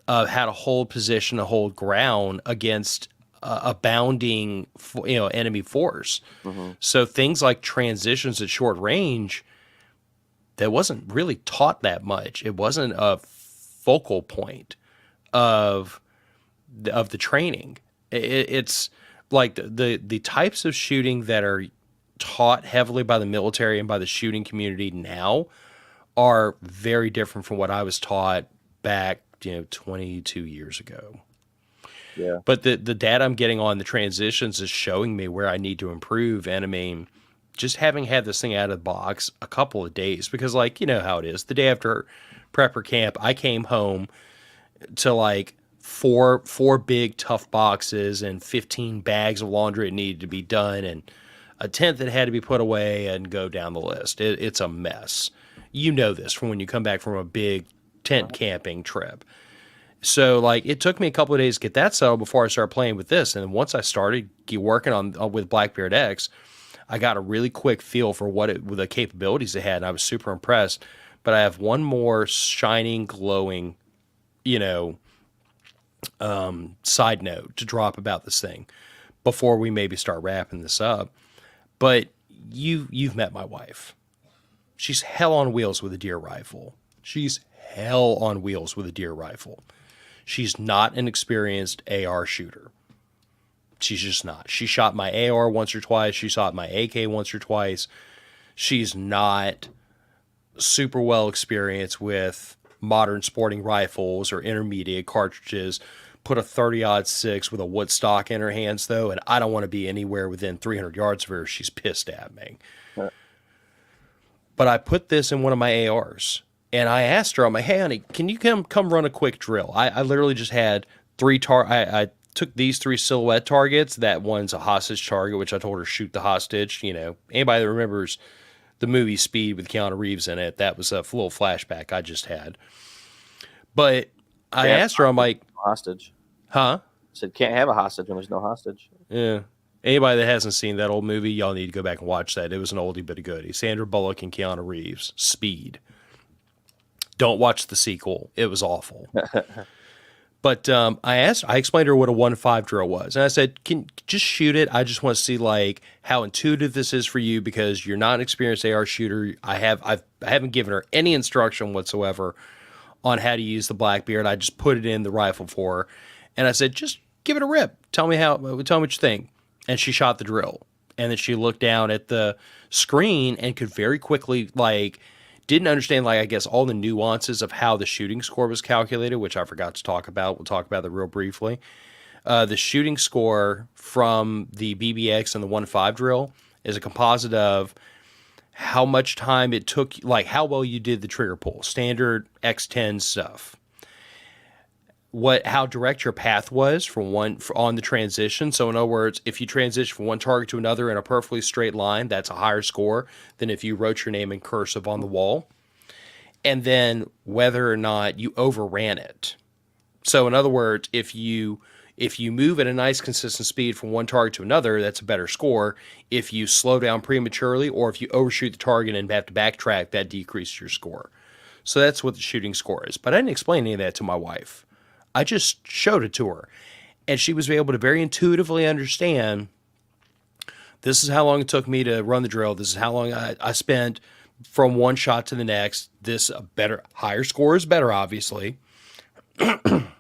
of how to hold position, to hold ground against abounding, enemy force. Mm-hmm. So things like transitions at short range, that wasn't really taught that much. It wasn't a focal point of the training. It's like the types of shooting that are taught heavily by the military and by the shooting community now are very different from what I was taught back, 22 years ago. Yeah. But the data I'm getting on the transitions is showing me where I need to improve. And I mean, just having had this thing out of the box a couple of days, because like, you know how it is. The day after prepper camp, I came home to like four big tough boxes and 15 bags of laundry that needed to be done and a tent that had to be put away and go down the list. It's a mess. You know this from when you come back from a big tent camping trip. So like it took me a couple of days to get that settled before I started playing with this. And once I started working on with Blackbeard X, I got a really quick feel for the capabilities it had, and I was super impressed. But I have one more shining, glowing, side note to drop about this thing before we maybe start wrapping this up. But you've met my wife. She's hell on wheels with a deer rifle. She's hell on wheels with a deer rifle. She's not an experienced AR shooter. She's just not. She shot my AR once or twice. She shot my AK once or twice. She's not super well experienced with modern sporting rifles or intermediate cartridges. Put a 30-06 with a wood stock in her hands, though, and I don't want to be anywhere within 300 yards of her. She's pissed at me. Right. But I put this in one of my ARs, and I asked her, I'm like, hey, honey, can you come run a quick drill? I literally just had I took these 3 silhouette targets. That one's a hostage target, which I told her shoot the hostage. Anybody that remembers the movie Speed with Keanu Reeves in it, that was a little flashback I just had. But I asked her, I'm like, hostage. Huh? Said can't have a hostage when there's no hostage. Yeah. Anybody that hasn't seen that old movie, y'all need to go back and watch that. It was an oldie but a goodie. Sandra Bullock and Keanu Reeves. Speed. Don't watch the sequel. It was awful. But I explained to her what a 1.5 drill was. And I said, can just shoot it. I just want to see like how intuitive this is for you because you're not an experienced AR shooter. I haven't given her any instruction whatsoever on how to use the Blackbeard. I just put it in the rifle for her. And I said, just give it a rip. Tell me what you think. And she shot the drill. And then she looked down at the screen and could very quickly, didn't understand, I guess, all the nuances of how the shooting score was calculated, which I forgot to talk about. We'll talk about that real briefly. The shooting score from the BBX and the 1.5 drill is a composite of how much time it took, how well you did the trigger pull, standard X10 stuff. How direct your path was on the transition. So in other words, if you transition from one target to another in a perfectly straight line, that's a higher score than if you wrote your name in cursive on the wall. And then whether or not you overran it. So in other words, if you move at a nice consistent speed from one target to another, that's a better score. If you slow down prematurely or if you overshoot the target and have to backtrack, that decreases your score. So that's what the shooting score is. But I didn't explain any of that to my wife. I just showed it to her. And she was able to very intuitively understand, this is how long it took me to run the drill. This is how long I spent from one shot to the next. Higher score is better, obviously. And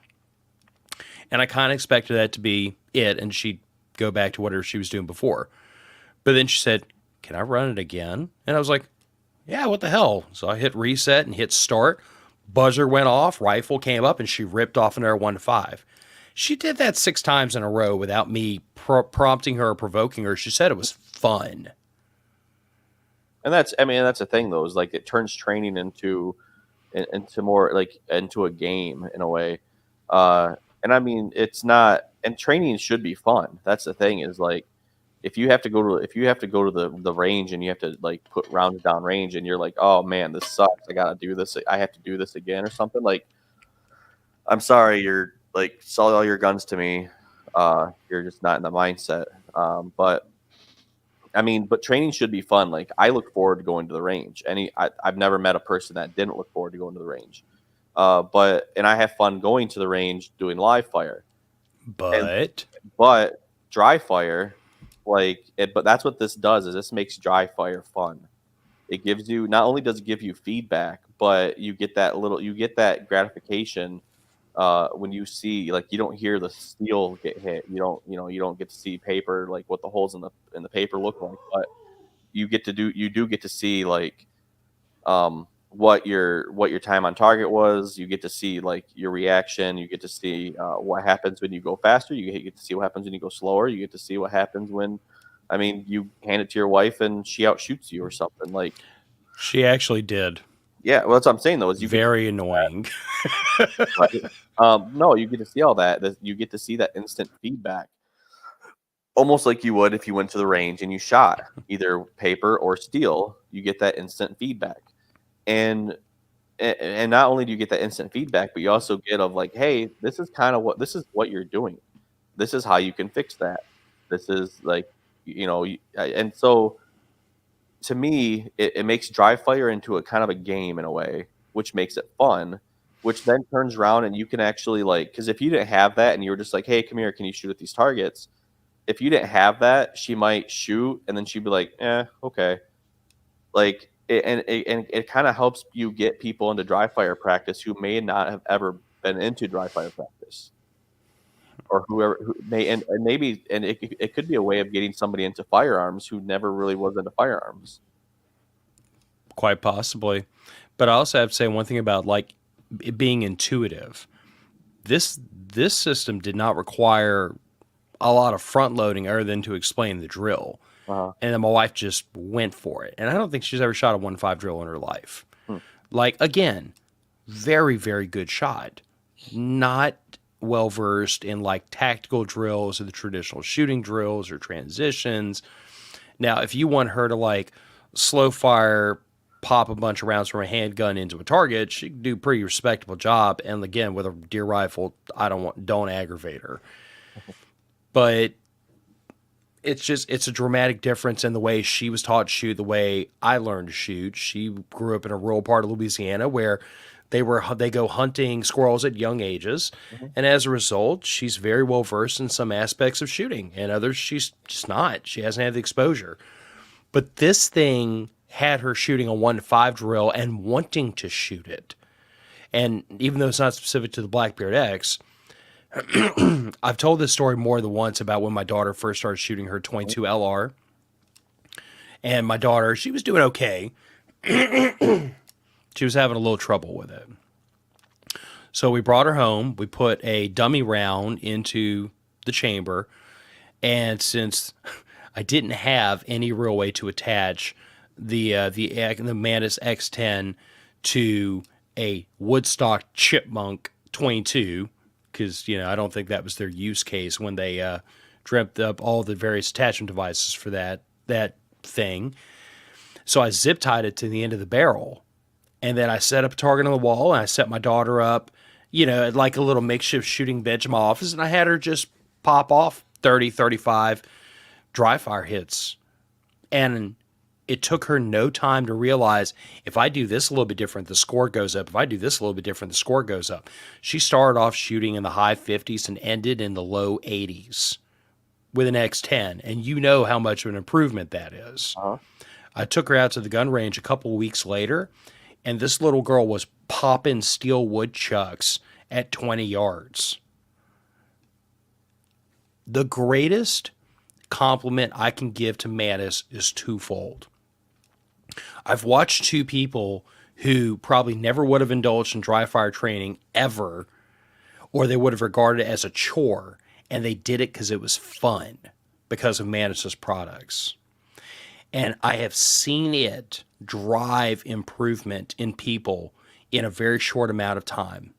I kind of expected that to be it, and she'd go back to whatever she was doing before. But then she said, can I run it again? And I was like, yeah, what the hell? So I hit reset and hit start. Buzzer went off, rifle came up, and she ripped off another 1.5. She did that 6 times in a row without me prompting her or provoking her. She said it was fun. And that's the thing though, is it turns training into more into a game in a way. And I mean, it's not, and training should be fun. That's the thing is if you have to go to the range and you have to put rounds down range and you're like, oh man, this sucks. I gotta do this. I have to do this again or something. I'm sorry, you're sell all your guns to me. You're just not in the mindset. But training should be fun. I look forward to going to the range. I've never met a person that didn't look forward to going to the range. But I have fun going to the range doing live fire. But dry fire. But that's what this does is this makes dry fire fun. it gives you, not only does it give you feedback, but you get that gratification when you see, like, you don't hear the steel get hit. You don't get to see paper, like what the holes in the paper look like, but you do get to see, like, what your time on target was. You get to see, like, your reaction. You get to see what happens when you go faster. You get to see what happens when you go slower. You get to see what happens when, I mean, you hand it to your wife and she outshoots you or something. Like, She actually did. yeah, well, that's what I'm saying though. Is Very annoying. right? No, you get to see all that. You get to see that instant feedback, almost like you would if you went to the range and you shot either paper or steel. You get that instant feedback, and not only do you get that instant feedback, but you also get of, like, hey, this is what you're doing. This is how you can fix that. This is, like, and so to me, it makes dry fire into a kind of a game in a way, which makes it fun, which then turns around and you can actually, like, because if you didn't have that and you were just like, hey, come here, can you shoot at these targets? If you didn't have that, she might shoot and then she'd be like, okay. Like, it kind of helps you get people into dry fire practice who may not have ever been into dry fire practice, or who may, and maybe, and it could be a way of getting somebody into firearms who never really was into firearms. Quite possibly. But I also have to say one thing about, like, it being intuitive. This system did not require a lot of front loading other than to explain the drill. And then my wife just went for it. And I don't think she's ever shot a 1.5 drill in her life. Like, again, very, very good shot. Not well versed in, like, tactical drills or the traditional shooting drills or transitions. Now, if you want her to, like, slow fire, pop a bunch of rounds from a handgun into a target, she can do a pretty respectable job. And again, with a deer rifle, don't aggravate her. But it's a dramatic difference in the way she was taught to shoot, the way I learned to shoot. She grew up in a rural part of Louisiana where they go hunting squirrels at young ages, and as a result, she's very well versed in some aspects of shooting, and others she's just not. She hasn't had the exposure. But this thing had her shooting a 1-5 drill and wanting to shoot it. And even though it's not specific to the Blackbeard X, I've told this story more than once about when my daughter first started shooting her 22 LR. And my daughter, she was doing okay. She was having a little trouble with it. So we brought her home. We put a dummy round into the chamber. And since I didn't have any real way to attach the Mantis X10 to a Woodstock Chipmunk 22, because, I don't think that was their use case when they dreamt up all the various attachment devices for that thing. So I zip tied it to the end of the barrel, and then I set up a target on the wall, and I set my daughter up, at like a little makeshift shooting bench in my office, and I had her just pop off 30, 35 dry fire hits. And it took her no time to realize, if I do this a little bit different, the score goes up. If I do this a little bit different, the score goes up. She started off shooting in the high 50s and ended in the low 80s with an X10. And you know how much of an improvement that is. I took her out to the gun range a couple of weeks later, and this little girl was popping steel woodchucks at 20 yards. The greatest compliment I can give to Mantis is twofold. I've watched two people who probably never would have indulged in dry fire training ever, or they would have regarded it as a chore, and they did it because it was fun, because of Mantis's products. And I have seen it drive improvement in people in a very short amount of time.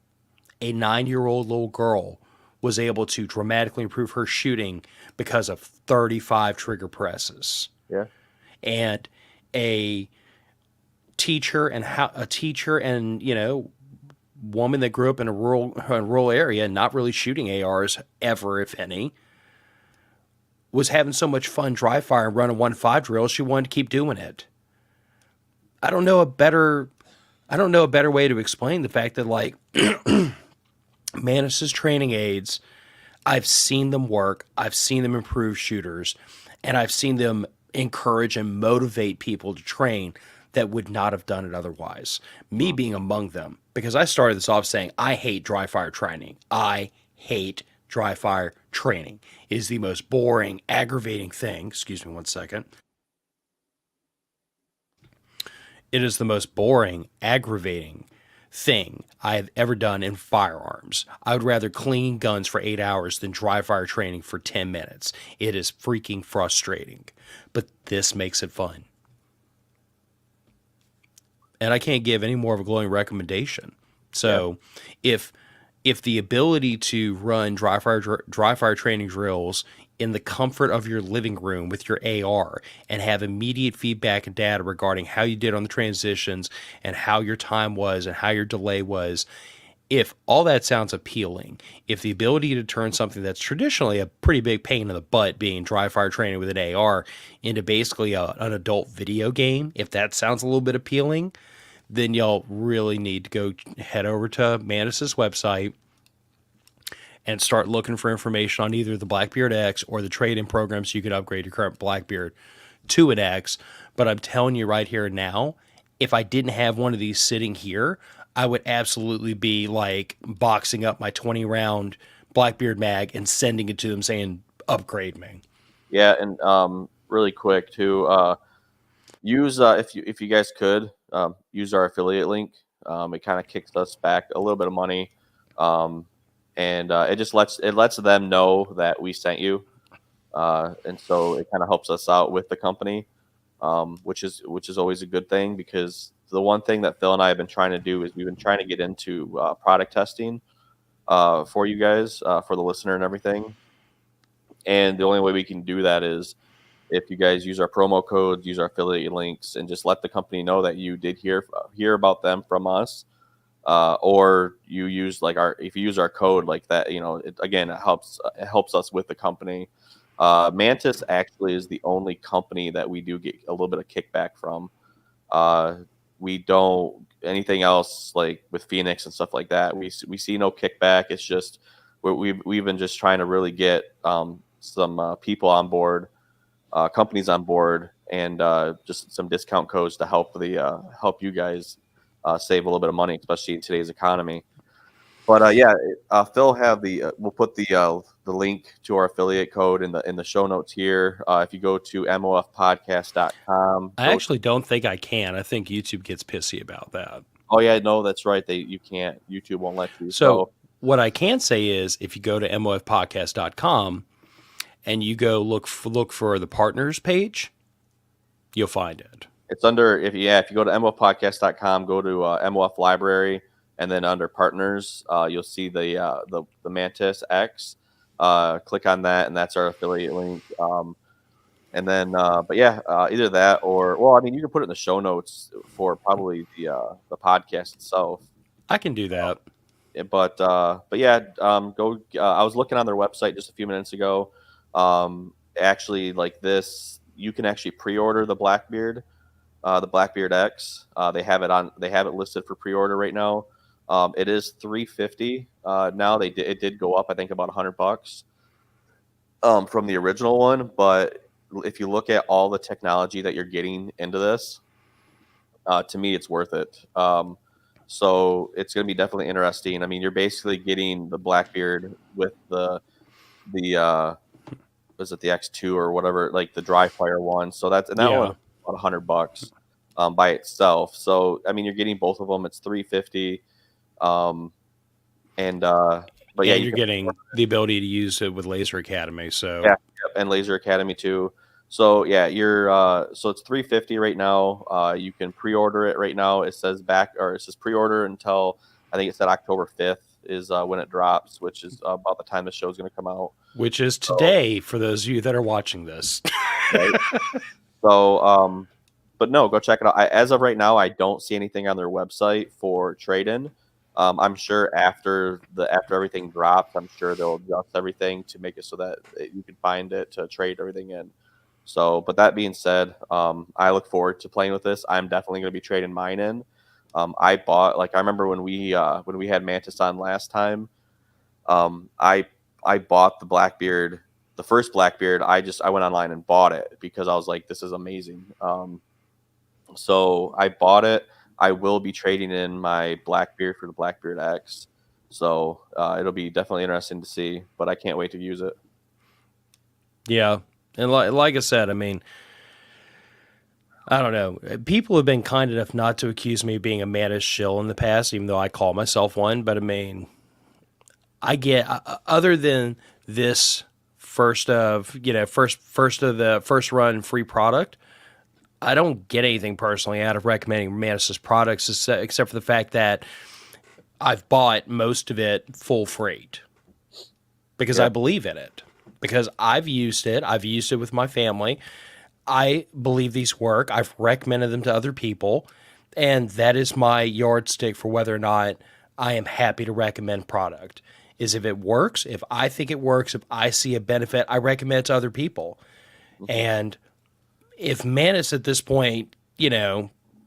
A 9-year-old little girl was able to dramatically improve her shooting because of 35 trigger presses. Yeah. And a teacher and woman that grew up in a rural area, not really shooting ARs ever, if any, was having so much fun dry fire and running 1.5 drills, she wanted to keep doing it. I don't know a better way to explain the fact that, like, Mantis's training aids, I've seen them work, I've seen them improve shooters, and I've seen them encourage and motivate people to train. that would not have done it otherwise. Me being among them, because I started this off saying, I hate dry fire training. I hate dry fire training. It is the most boring, aggravating thing. Excuse me one second. It is the most boring, aggravating thing I have ever done in firearms. I would rather clean guns for 8 hours than dry fire training for 10 minutes. It is freaking frustrating, but this makes it fun. And I can't give any more of a glowing recommendation. So if the ability to run dry fire training drills in the comfort of your living room with your AR and have immediate feedback and data regarding how you did on the transitions and how your time was and how your delay was, if all that sounds appealing, if the ability to turn something that's traditionally a pretty big pain in the butt, being dry fire training with an AR, into basically an adult video game, if that sounds a little bit appealing, then y'all really need to go head over to Mantis's website and start looking for information on either the Blackbeard X or the trade-in program so you can upgrade your current Blackbeard to an X. But I'm telling you right here now, if I didn't have one of these sitting here, I would absolutely be like boxing up my 20-round Blackbeard mag and sending it to them saying, upgrade me. Yeah, and really quick too, use if you guys could use our affiliate link. It kind of kicks us back a little bit of money, and it just lets them know that we sent you, and so it kind of helps us out with the company, which is always a good thing, because the one thing that Phil and I have been trying to do is we've been trying to get into product testing for you guys, for the listener and everything. And the only way we can do that is if you guys use our promo codes, use our affiliate links, and just let the company know that you did hear about them from us, or you use if you use our code like that, it helps us with the company. Mantis actually is the only company that we do get a little bit of kickback from. We don't anything else like with Phoenix and stuff like that. We see no kickback. It's just we've been just trying to really get some people on board, companies on board, and just some discount codes to help you guys save a little bit of money, especially in today's economy. But Phil we'll put the link to our affiliate code in the show notes here. If you go to mofpodcast.com. I actually don't think I can. I think YouTube gets pissy about that. Oh yeah, no, that's right. You can't. YouTube won't let you. So what I can say is, if you go to mofpodcast.com and you go look for the partners page, you'll find it. It's under if you go to mofpodcast.com, go to MOF library, and then under partners, you'll see the Mantis X. Click on that, and that's our affiliate link. And then, either that or you can put it in the show notes for probably the podcast itself. I can do that. Go. I was looking on their website just a few minutes ago. Actually, like this, you can actually pre-order the Blackbeard X. They have it listed for pre-order right now. It is $350 now. It did go up, I think, about $100 from the original one. But if you look at all the technology that you're getting into this, to me, it's worth it. So it's going to be definitely interesting. I mean, you're basically getting the Blackbeard with the was it the X2 or whatever, like the dry fire one. So that one about $100 by itself. So I mean, you're getting both of them. It's $350. You're getting the ability to use it with Laser Academy. So and Laser Academy too. So so it's $350 right now. You can pre-order it right now. It says pre-order until I think it said October 5th is when it drops, which is about the time the show is going to come out. Which is today for those of you that are watching this. Right? So, but no, go check it out. As of right now, I don't see anything on their website for trade-in. I'm sure after everything drops, I'm sure they'll adjust everything to make it so that you can find it to trade everything in. So, but that being said, I look forward to playing with this. I'm definitely going to be trading mine in. I remember when we had Mantis on last time, I bought the Blackbeard, the first Blackbeard. I went online and bought it because I was like, this is amazing. So I bought it. I will be trading in my Blackbeard for the Blackbeard X. So it'll be definitely interesting to see, but I can't wait to use it. Yeah. And like I said, I mean, I don't know. People have been kind enough not to accuse me of being a Mantis shill in the past, even though I call myself one. But I mean, I get other than this first of the first run free product, I don't get anything personally out of recommending Mantis's products except for the fact that I've bought most of it full freight because I believe in it, because I've used it. I've used it with my family. I believe these work. I've recommended them to other people, and that is my yardstick for whether or not I am happy to recommend product. Is if it works, if I think it works, if I see a benefit, I recommend it to other people. And if Mantis at this point,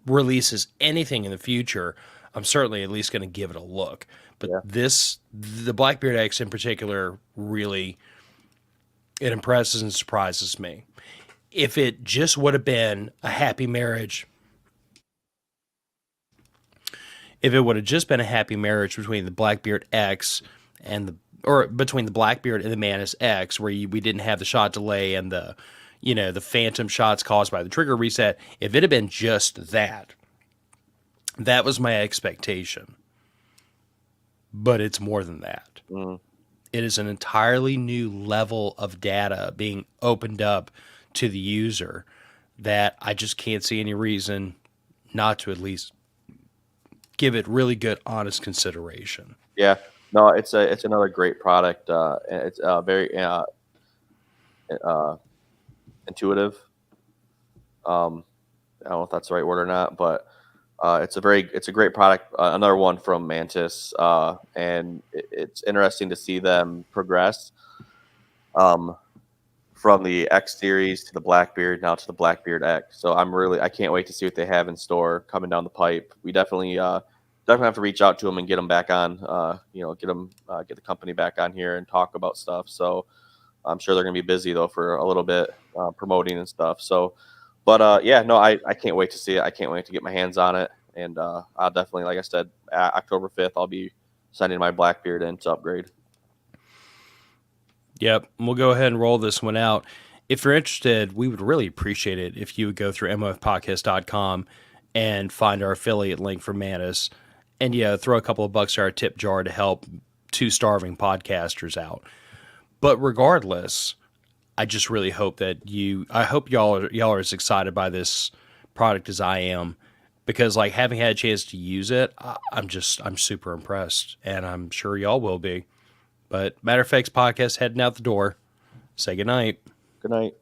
releases anything in the future, I'm certainly at least going to give it a look. But the Blackbeard X in particular, really, it impresses and surprises me. If it just would have been a happy marriage, if it would have just been a happy marriage between the Blackbeard X or between the Blackbeard and the Mantis X, where we didn't have the shot delay and the phantom shots caused by the trigger reset, if it had been just that was my expectation. But it's more than that. It is an entirely new level of data being opened up to the user that I just can't see any reason not to at least give it really good, honest consideration. Yeah, no, it's another great product. It's very intuitive. I don't know if that's the right word or not, but it's a great product. Another one from Mantis, and it's interesting to see them progress. From the X series to the Blackbeard, now to the Blackbeard X. So I can't wait to see what they have in store coming down the pipe. We definitely have to reach out to them and get them back on, get the company back on here and talk about stuff. So I'm sure they're going to be busy though for a little bit, promoting and stuff. So, but I can't wait to see it. I can't wait to get my hands on it. And I'll definitely, like I said, October 5th, I'll be sending my Blackbeard in to upgrade. Yep, we'll go ahead and roll this one out. If you're interested, we would really appreciate it if you would go through mofpodcast.com and find our affiliate link for Mantis and throw a couple of bucks in our tip jar to help two starving podcasters out. But regardless, I just really hope that y'all are as excited by this product as I am, because like having had a chance to use it, I'm super impressed, and I'm sure y'all will be. But Matter of Fact's podcast heading out the door. Say goodnight. Good night.